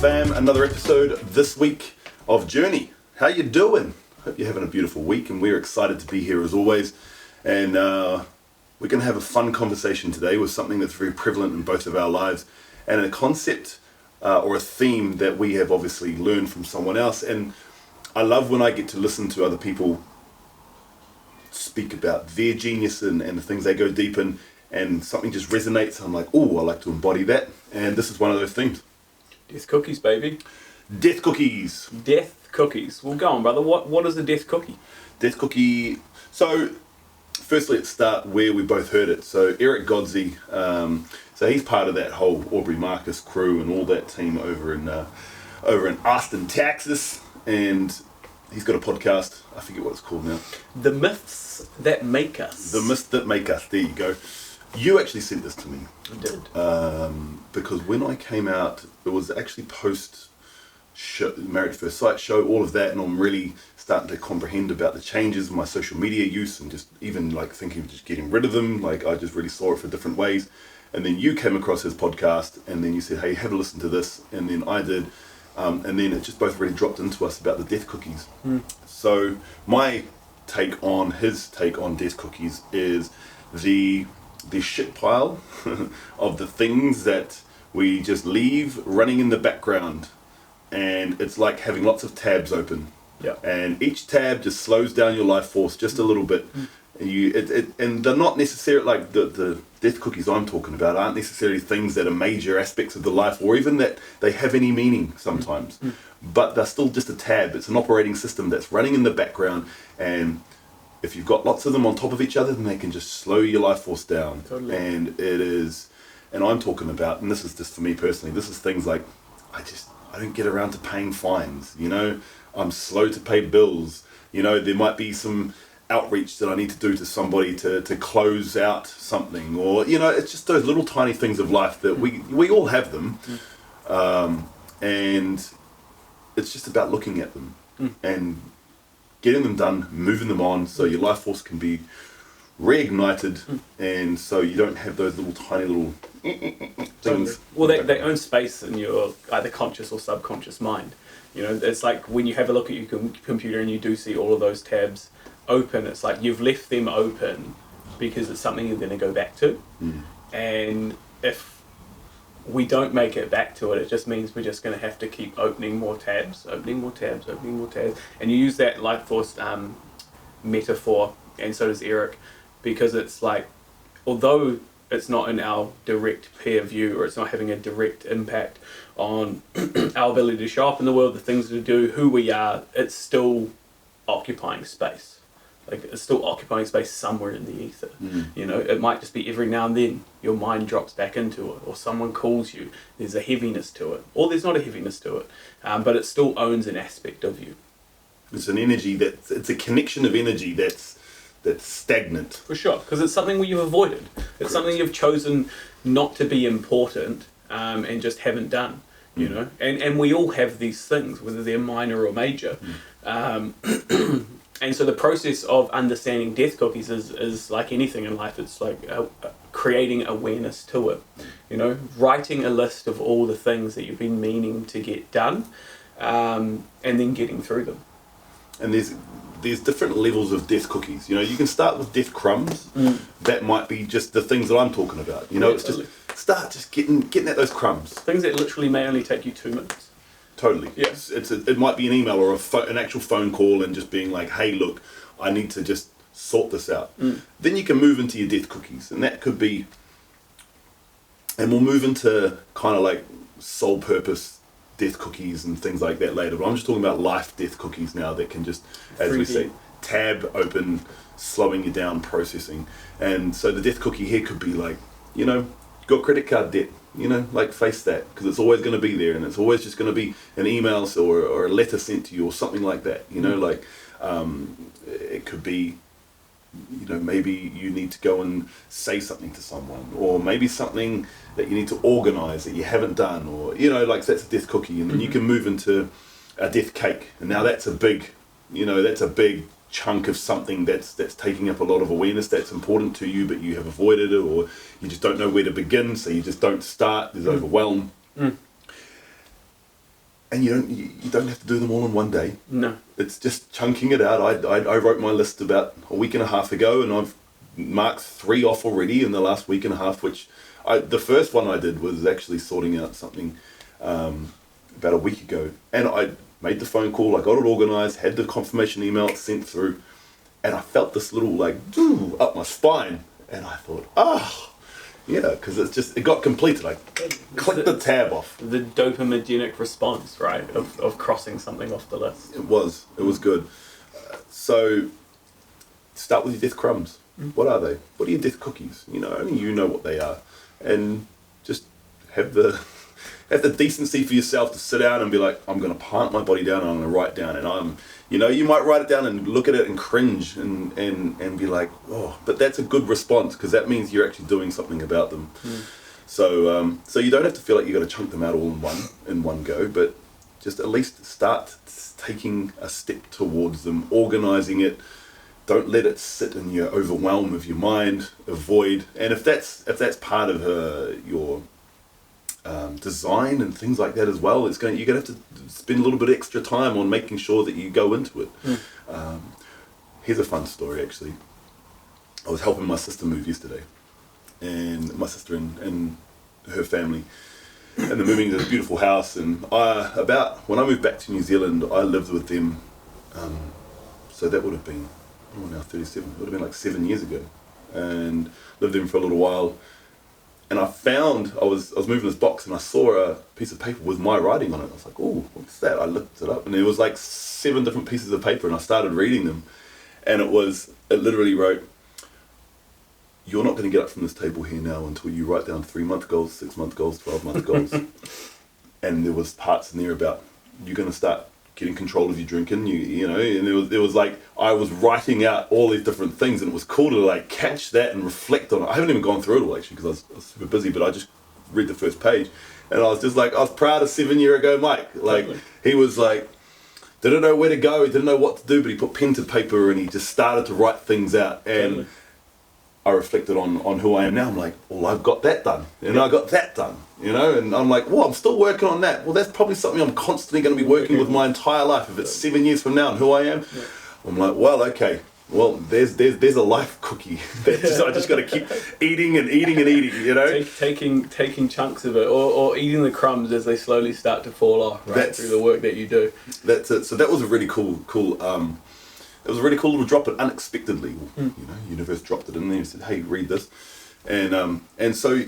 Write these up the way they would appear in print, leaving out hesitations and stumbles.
fam, another episode this week of Journey. How you doing? Hope you're having a beautiful week, and we're excited to be here as always. And we're going to have a fun conversation today with something that's very prevalent in both of our lives, and a concept or a theme that we have obviously learned from someone else. And I love when I get to listen to other people speak about their genius and the things they go deep in, and something just resonates. I'm like, oh, I like to embody that. And this is one of those themes. Death cookies, baby. Death cookies. Death cookies. Well, go on, brother. What is a death cookie? Death cookie. So, firstly, let's start where we both heard it. So, Eric Godsey, so he's part of that whole Aubrey Marcus crew and all that team over in Austin, Texas, and he's got a podcast. I forget what it's called now. The Myths That Make Us. The Myths That Make Us. There you go. You actually sent this to me. I did. Because when I came out, it was actually post Married at First Sight show, all of that, and I'm really starting to comprehend about the changes in my social media use, and just even like thinking of just getting rid of them. Like I just really saw it for different ways. And then you came across his podcast, and then you said, hey, have a listen to this. And then I did. And then it just both really dropped into us about the death cookies. So my take on his take on death cookies is the shit pile of the things that we just leave running in the background, and it's like having lots of tabs open. Yeah. And each tab just slows down your life force just a little bit. And they're not necessarily like the death cookies I'm talking about aren't necessarily things that are major aspects of the life, or even that they have any meaning sometimes. But they're still just a tab. It's an operating system that's running in the background, and if you've got lots of them on top of each other, then they can just slow your life force down. Totally. And I'm talking about, and this is just for me personally, this is things like, I don't get around to paying fines, I'm slow to pay bills, there might be some outreach that I need to do to somebody to close out something, or, it's just those little tiny things of life that we all have them. And it's just about looking at them and getting them done, moving them on, so your life force can be reignited, and so you don't have those little tiny little things. Well, they own space in your either conscious or subconscious mind. It's like when you have a look at your computer and you do see all of those tabs open, it's like you've left them open because it's something you're going to go back to. And if we don't make it back to it, it just means we're just going to have to keep opening more tabs, and you use that life force metaphor, and so does Eric, because it's like, although it's not in our direct peer view, or it's not having a direct impact on our ability to show up in the world, the things to do, who we are, it's still occupying space. Like, it's still occupying space somewhere in the ether. It might just be every now and then your mind drops back into it, or someone calls you, there's a heaviness to it, or there's not a heaviness to it, but it still owns an aspect of you. It's an energy it's a connection of energy that's stagnant. For sure, because it's something you've avoided. It's Correct. Something you've chosen not to be important, and just haven't done, And we all have these things, whether they're minor or major. And so the process of understanding death cookies is like anything in life. It's like creating awareness to it. Writing a list of all the things that you've been meaning to get done, and then getting through them. And there's different levels of death cookies. You can start with death crumbs. That might be just the things that I'm talking about. It's totally. Just start just getting at those crumbs. Things that literally may only take you 2 minutes. Totally. Yes. It might be an email or an actual phone call, and just being like, hey, look, I need to just sort this out. Then you can move into your death cookies, and that could be, and we'll move into kind of like soul purpose death cookies and things like that later, but I'm just talking about life death cookies now that can just, as 3D. we say, tab open, slowing you down, processing. And so the death cookie here could be like, got credit card debt, like face that, because it's always going to be there, and it's always just going to be an email or a letter sent to you or something like that, it could be, maybe you need to go and say something to someone, or maybe something that you need to organize that you haven't done, or, like that's a death cookie. And then you can move into a death cake, and now that's a big chunk of something that's taking up a lot of awareness that's important to you, but you have avoided it, or you just don't know where to begin, so you just don't start. There's overwhelm. and you don't have to do them all in one day. No. It's just chunking it out. I wrote my list about a week and a half ago, and I've marked 3 off already in the last week and a half, which the first one I did was actually sorting out something about a week ago, and I made the phone call, I got it organised, had the confirmation email sent through, and I felt this little like up my spine, and I thought, yeah, because it got completed. I clicked the tab off. The dopaminergic response, right, of crossing something off the list. It was good. So start with your death crumbs. What are they? What are your death cookies? Only you know what they are, and just have the decency for yourself to sit down and be like, I'm going to plant my body down and I'm going to write down, and you might write it down and look at it and cringe and be like, oh, but that's a good response, because that means you're actually doing something about them. So you don't have to feel like you've got to chunk them out all in one go, but just at least start taking a step towards them, organising it. Don't let it sit in your overwhelm of your mind. Avoid, and if that's part of your design and things like that as well, you're going to have to spend a little bit extra time on making sure that you go into it. Here's a fun story, actually. I was helping my sister move yesterday, and my sister and her family, and they're moving to this beautiful house. And when I moved back to New Zealand, I lived with them, so that would have been, I'm now 37, it would have been like 7 years ago, and lived with them for a little while. And I was moving this box, and I saw a piece of paper with my writing on it. I was like, oh, what's that? I looked it up, and there was like 7 different pieces of paper, and I started reading them. And it literally wrote, you're not going to get up from this table here now until you write down 3-month goals, 6-month goals, 12-month goals. And there was parts in there about, you're going to start getting control of your drinking, and there was like, I was writing out all these different things, and it was cool to like catch that and reflect on it. I haven't even gone through it all, actually, because I was super busy, but I just read the first page, and I was just like, I was proud of 7-year-ago Mike. Like, he was like, didn't know where to go, he didn't know what to do, but he put pen to paper and he just started to write things out. And I reflected on who I am now. I'm like, well, I've got that done, and I got that done, and I'm like, well, I'm still working on that. Well, that's probably something I'm constantly going to be working with my entire life. If it's 7 years from now and who I am, I'm like, well, okay, well, there's a life cookie that I just got to keep eating and eating and eating, taking chunks of it, or eating the crumbs as they slowly start to fall off, right, through the work that you do. That's it. So that was a really cool. It was a really cool little drop it unexpectedly. Universe dropped it in there and said, hey, read this. And so,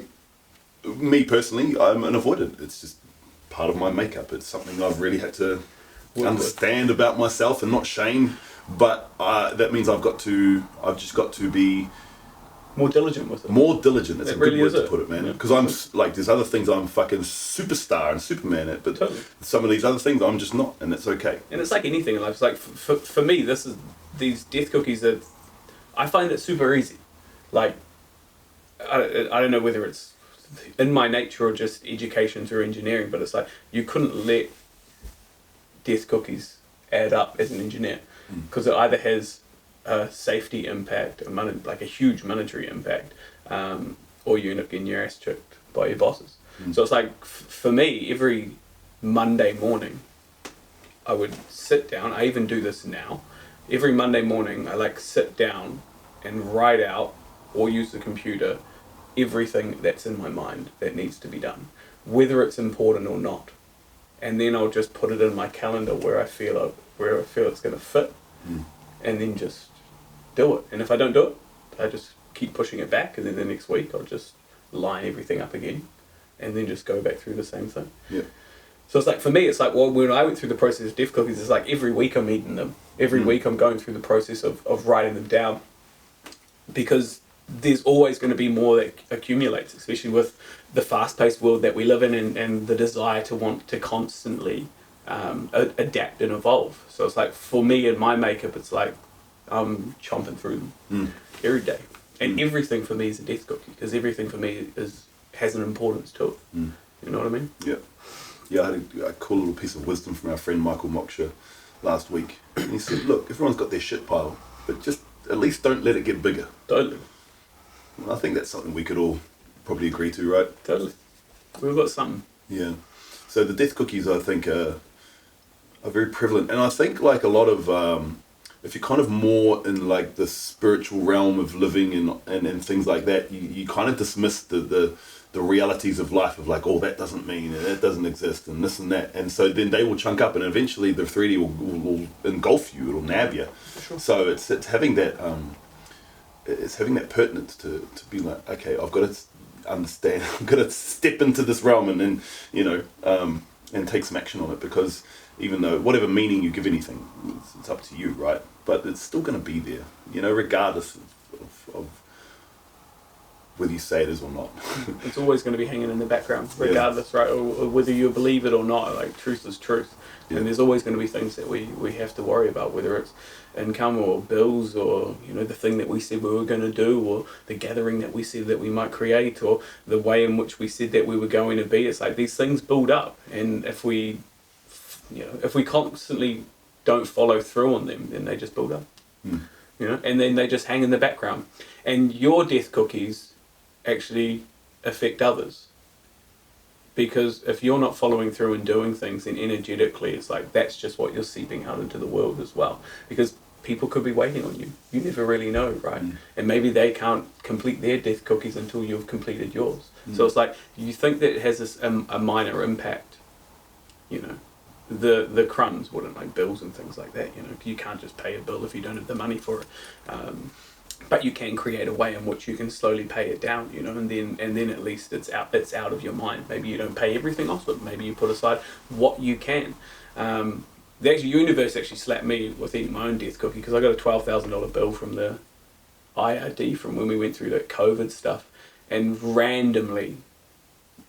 me personally, I'm an avoidant. It's just part of my makeup. It's something I've really had to understand about myself and not shame. But that means I've just got to be more diligent with it. More diligent. That's a good word to put it, man. Yeah. Because I'm like, there's other things I'm fucking superstar and Superman at, but some of these other things I'm just not, and that's okay. And it's like anything in life. It's like for me, these death cookies that I find it super easy. Like, I don't know whether it's in my nature or just education through engineering, but it's like you couldn't let death cookies add up as an engineer, because it either has a safety impact, like a huge monetary impact, or you end up getting your ass kicked by your bosses. So it's like, for me, every Monday morning, I would sit down, I even do this now, every Monday morning I like sit down and write out or use the computer everything that's in my mind that needs to be done, whether it's important or not. And then I'll just put it in my calendar where I feel it's going to fit, and then just do it. And if I don't do it, I just keep pushing it back, and then the next week I'll just line everything up again, and then just go back through the same thing. Yeah. So it's like, for me, it's like, well, when I went through the process of death cookies, it's like every week I'm eating them. Every week I'm going through the process of writing them down, because there's always going to be more that accumulates, especially with the fast-paced world that we live in, and the desire to want to constantly adapt and evolve. So it's like, for me and my makeup, it's like I'm chomping through them every day. And everything for me is a death cookie, because everything for me has an importance to it. You know what I mean? Yeah. Yeah, I had a cool little piece of wisdom from our friend Michael Moksha last week. And he said, look, everyone's got their shit pile, but just at least don't let it get bigger. Totally. I think that's something we could all probably agree to, right? Totally. We've got something. Yeah. So the death cookies, I think, are very prevalent. And I think like a lot of, if you're kind of more in like the spiritual realm of living and things like that, you kind of dismiss the realities of life of like, oh, that doesn't mean, and that doesn't exist, and this and that. And so then they will chunk up, and eventually the 3D will engulf you, it'll nab you. Sure. So it's having that, it's having that pertinence to be like, okay, I've got to understand, I've got to step into this realm and then, you know, and take some action on it, because even though whatever meaning you give anything, it's up to you, right? But it's still going to be there, you know, regardless of whether you say it is or not. It's always going to be hanging in the background, regardless, right? Or whether you believe it or not, like truth is truth. Yeah. And there's always going to be things that we have to worry about, whether it's income or bills or, you know, the thing that we said we were going to do, or the gathering that we said that we might create, or the way in which we said that we were going to be. It's like these things build up, and if we constantly don't follow through on them, then they just build up. You know, and then they just hang in the background. And your death cookies actually affect others, because if you're not following through and doing things, then energetically it's like that's just what you're seeping out into the world as well, because people could be waiting on you. You never really know, right? And maybe they can't complete their death cookies until you've completed yours. So it's like, you think that it has this a minor impact, you know, the crumbs wouldn't, like bills and things like that, you know, you can't just pay a bill if you don't have the money for it. But you can create a way in which you can slowly pay it down, you know, and then at least it's out of your mind. Maybe you don't pay everything off, but maybe you put aside what you can. The universe actually slapped me with eating my own death cookie, because I got a $12,000 bill from the IRD from when we went through that COVID stuff, and randomly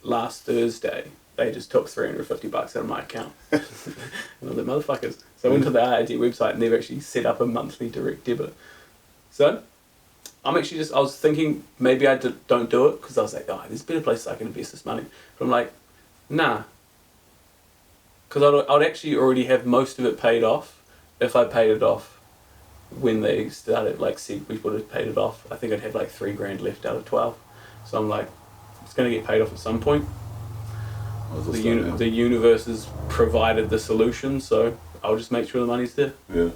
last Thursday they just took $350 out of my account. And I was like, motherfuckers. So I went to the IRD website and they've actually set up a monthly direct debit. So I was thinking maybe I don't do it, because I was like, oh, there's better places I can invest this money. But I'm like, nah. Because I'd actually already have most of it paid off if I paid it off when they started, like said we would have paid it off. I think I'd have like $3,000 left out of 12. So I'm like, it's going to get paid off at some point. The universe has provided the solution, so I'll just make sure the money's there. Yeah.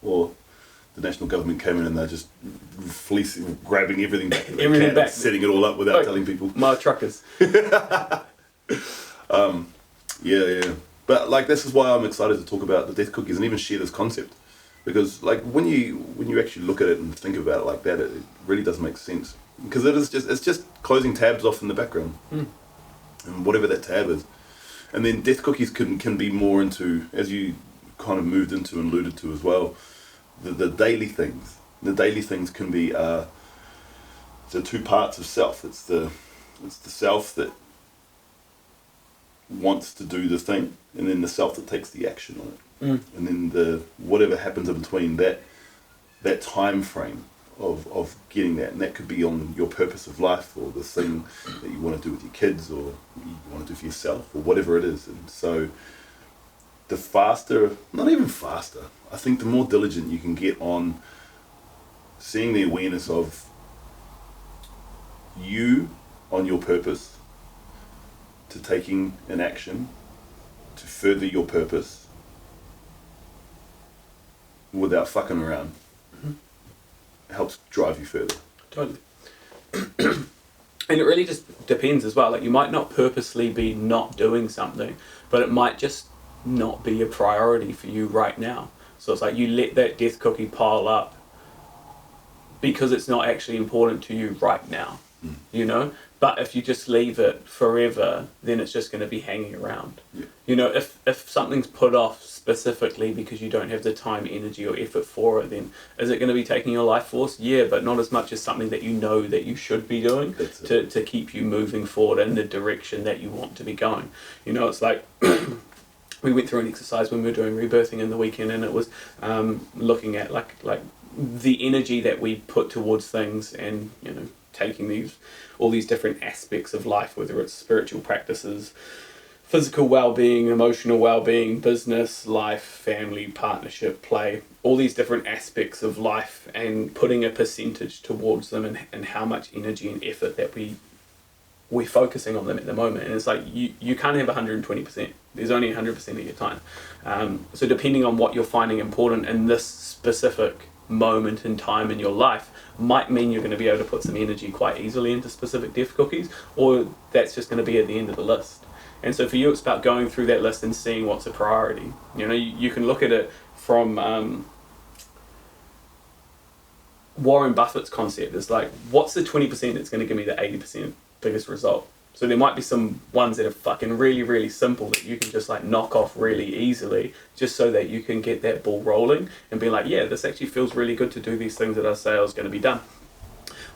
Or the national government came in and they're just grabbing everything back. Everything back. Setting it all up without telling people. My truckers. Yeah. But like, this is why I'm excited to talk about the death cookies and even share this concept. Because like when you actually look at it and think about it like that, it really does make sense. Because it's just closing tabs off in the background. And whatever that tab is. And then death cookies can be more into, as you kind of moved into and alluded to as well, the daily things. The daily things can be the two parts of self. It's the self that wants to do the thing, and then the self that takes the action on it. And then the whatever happens in between that time frame of getting that, and that could be on your purpose of life, or the thing that you want to do with your kids, or you want to do for yourself, or whatever it is. And so the faster, not even faster, I think the more diligent you can get on seeing the awareness of you on your purpose, to taking an action to further your purpose without fucking around, helps drive you further. Totally. And it really just depends as well. Like, you might not purposely be not doing something, but it might just not be a priority for you right now. So it's like you let that death cookie pile up because it's not actually important to you right now, you know? But if you just leave it forever, then it's just going to be hanging around. Yeah. You know, if something's put off specifically because you don't have the time, energy, or effort for it, then is it going to be taking your life force? Yeah, but not as much as something that you know that you should be doing to keep you moving forward in the direction that you want to be going. You know, it's like we went through an exercise when we were doing rebirthing in the weekend, and it was looking at like the energy that we put towards things, and, you know, taking all these different aspects of life, whether it's spiritual practices, physical well-being, emotional well-being, business, life, family, partnership, play, all these different aspects of life, and putting a percentage towards them, and how much energy and effort that we we're focusing on them at the moment. And it's like, you can't have 120%. There's only 100% of your time. So depending on what you're finding important in this specific moment in time in your life might mean you're going to be able to put some energy quite easily into specific death cookies, or that's just going to be at the end of the list. And so for you, it's about going through that list and seeing what's a priority. You know, you can look at it from Warren Buffett's concept. It's like, what's the 20% that's going to give me the 80% biggest result? So there might be some ones that are fucking really, really simple that you can just like knock off really easily, just so that you can get that ball rolling and be like, yeah, this actually feels really good to do these things that I say I was going to be done.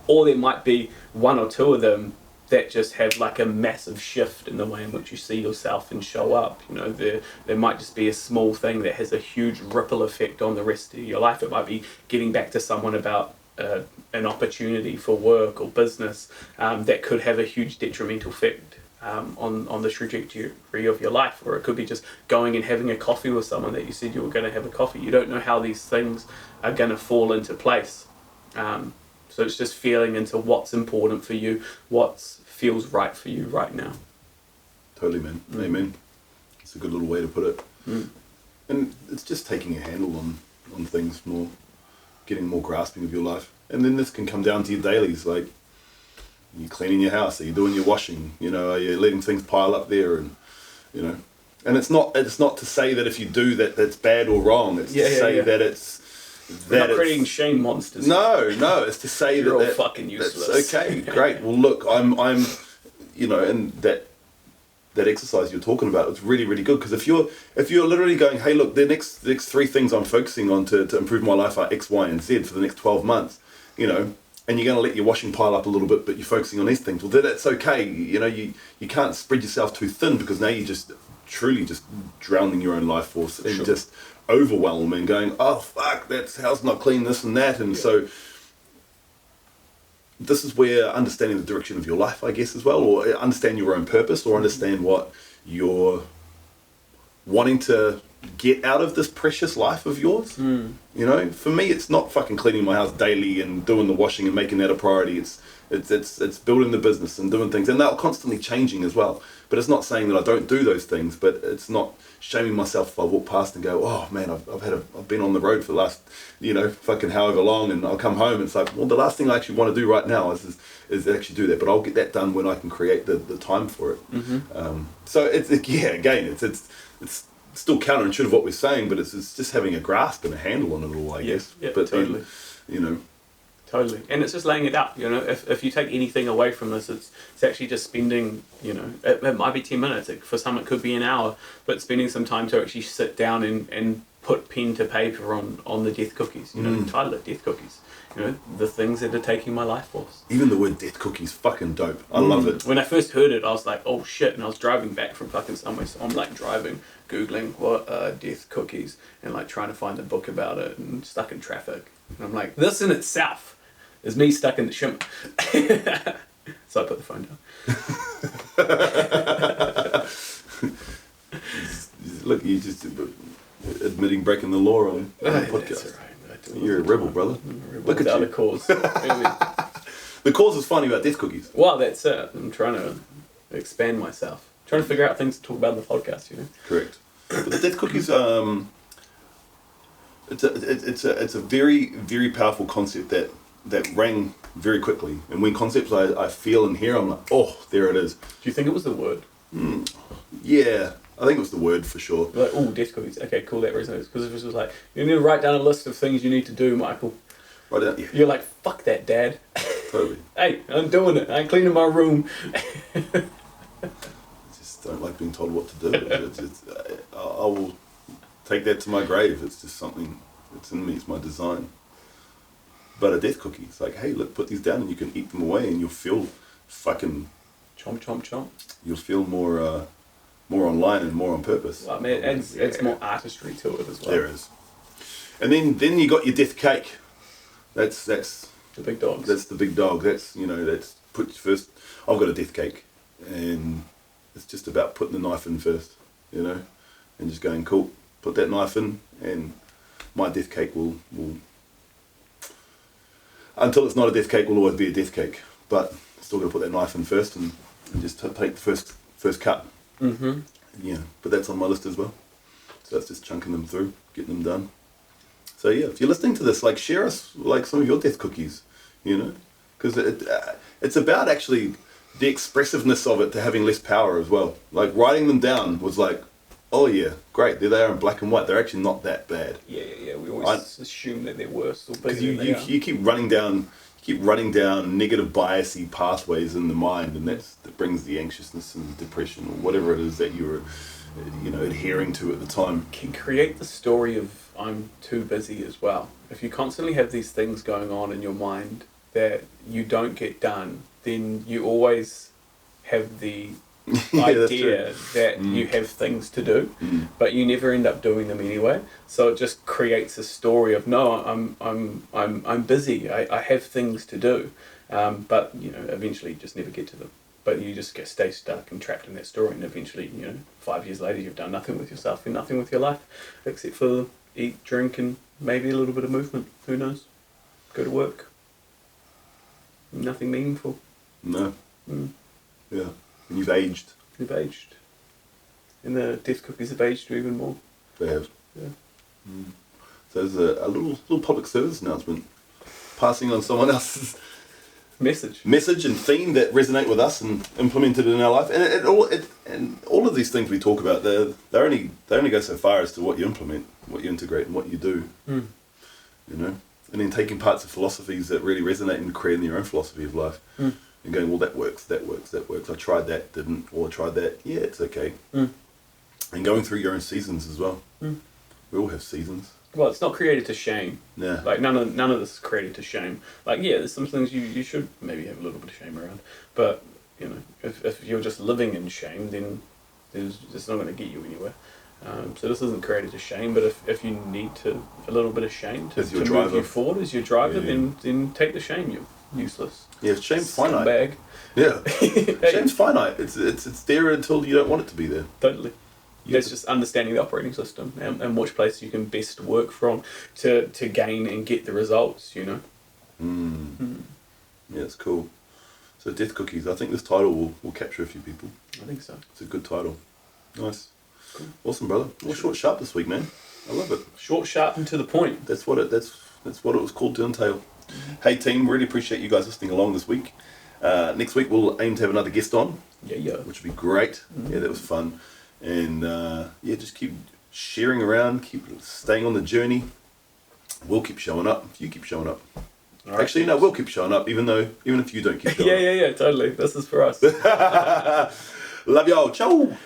Or there might be one or two of them that just have like a massive shift in the way in which you see yourself and show up. You know, there might just be a small thing that has a huge ripple effect on the rest of your life. It might be getting back to someone about an opportunity for work or business that could have a huge detrimental effect on the trajectory of your life. Or it could be just going and having a coffee with someone that you said you were going to have a coffee. You don't know how these things are going to fall into place. So it's just feeling into what's important for you, what feels right for you right now. Totally, man. Amen. It's a good little way to put it. And it's just taking a handle on things more, getting more grasping of your life. And then this can come down to your dailies, like you cleaning your house, are you doing your washing, you know, are you letting things pile up there, and you know. And it's not to say that if you do that that's bad or wrong. It's to say that it's We're not creating shame monsters. No, it's to say You're that all fucking useless. That's okay, great. Well, look, I'm, you know, and that exercise you're talking about, it's really, really good, because if you're literally going, hey, look, the next 3 things I'm focusing on to improve my life are X, Y, and Z for the next 12 months, you know, and you're going to let your washing pile up a little bit, but you're focusing on these things. Well, that's okay. You know, you can't spread yourself too thin, because now you're just truly just drowning your own life force and just overwhelm and going, oh fuck, that's house not clean, this and that. And so this is where understanding the direction of your life, I guess, as well, or understand your own purpose, or understand what you're wanting to get out of this precious life of yours. You know, for me, it's not fucking cleaning my house daily and doing the washing and making that a priority. It's building the business and doing things, and they're constantly changing as well. But it's not saying that I don't do those things, but it's not shaming myself if I walk past and go, oh man, I've been on the road for the last, you know, fucking however long, and I'll come home and it's like, well, the last thing I actually want to do right now is actually do that, but I'll get that done when I can create the time for it. So it's still counterintuitive what we're saying, but it's just having a grasp and a handle on it all, I guess. Yeah, but totally. Then, you know. Totally. And it's just laying it out, you know. If you take anything away from this, it's actually just spending, you know, it might be 10 minutes, for some it could be an hour, but spending some time to actually sit down and put pen to paper on the death cookies, you know, title it death cookies, you know, the things that are taking my life force. Even the word death cookies, fucking dope. I love it. When I first heard it, I was like, oh shit, and I was driving back from fucking somewhere, so I'm like driving, Googling what death cookies, and like trying to find a book about it, and stuck in traffic. And I'm like, this in itself is me stuck in the shimmer. So I put the phone down. Look, you just admitting breaking the law on the podcast. That's all right. You're a rebel, brother. Look at you. The cause. The cause is funny about death cookies. Well, that's it. I'm trying to expand myself. Trying to figure out things to talk about in the podcast, you know. Correct. But the death cookies, it's a very, very powerful concept that rang very quickly. And when concepts I feel and hear, I'm like, oh, there it is. Do you think it was the word? Yeah, I think it was the word for sure. Like, oh, death cookies. Okay, cool, that resonates. Because it was just like, you need to write down a list of things you need to do, Michael. Write down, yeah. You're like, fuck that, Dad. Totally. Hey, I'm doing it. I'm cleaning my room. I just don't like being told what to do. I will take that to my grave. It's just something that's in me. It's my design. But a death cookie, it's like, hey, look, put these down and you can eat them away and you'll feel fucking... Chomp, chomp, chomp. You'll feel more online and more on purpose. Well, I mean, it's more artistry to it as well. There is. And then you got your death cake. That's the big dogs. That's the big dog. That's, you know, that's put first. I've got a death cake, and it's just about putting the knife in first, you know, and just going, cool, put that knife in, and my death cake will until it's not a death cake, will always be a death cake. But still got to put that knife in first, and and just take the first cut. Mm-hmm. Yeah, but that's on my list as well. So that's just chunking them through, getting them done. So yeah, if you're listening to this, like, share us like some of your death cookies, you know, because it's about actually the expressiveness of it to having less power as well. Like, writing them down was like, oh yeah, great, there they are in black and white. They're actually not that bad. Yeah. We always assume that they're worse or bigger Because than they are. you keep running down negative biasy pathways in the mind, and that brings the anxiousness and depression or whatever it is that you're, adhering to at the time. Can create the story of I'm too busy as well. If you constantly have these things going on in your mind that you don't get done, then you always have the idea that you have things to do, but you never end up doing them anyway. So it just creates a story of no, I'm busy. I have things to do, but eventually you just never get to them. But you just stay stuck and trapped in that story, and eventually 5 years later you've done nothing with yourself and nothing with your life, except for eat, drink, and maybe a little bit of movement. Who knows? Go to work. Nothing meaningful. No. Yeah. And you've aged. You've aged. And the death cookies have aged even more. They have. Yeah. So there's a little public service announcement, passing on someone else's message and theme that resonate with us and implemented in our life. And all of these things we talk about, they only go so far as to what you implement, what you integrate, and what you do. And then taking parts of philosophies that really resonate and creating your own philosophy of life. And going, well, that works. I tried that, didn't, or I tried that. Yeah, it's okay. And going through your own seasons as well. We all have seasons. Well, it's not created to shame. Yeah. Like none of this is created to shame. Like there's some things you should maybe have a little bit of shame around. But if you're just living in shame, then it's not going to get you anywhere. So this isn't created to shame. But if you need a little bit of shame to move you forward as your driver, then take the shame. You're useless. Yeah, shame's finite. Scumbag. Yeah, shame's finite. It's there until you don't want it to be there. Totally. It's just understanding the operating system and which place you can best work from to gain and get the results, Yeah, it's cool. So Death Cookies, I think this title will capture a few people. I think so. It's a good title. Nice. Cool. Awesome, brother. Well, short, sharp this week, man. I love it. Short, sharp, and to the point. That's what it was called to entail. Hey team, really appreciate you guys listening along this week. Next week we'll aim to have another guest on. Yeah. Which would be great. Yeah, that was fun. And just keep sharing around, keep staying on the journey. We'll keep showing up if you keep showing up. All right. Actually, no, we'll keep showing up even if you don't keep showing up. Yeah, totally. This is for us. Love y'all. Ciao.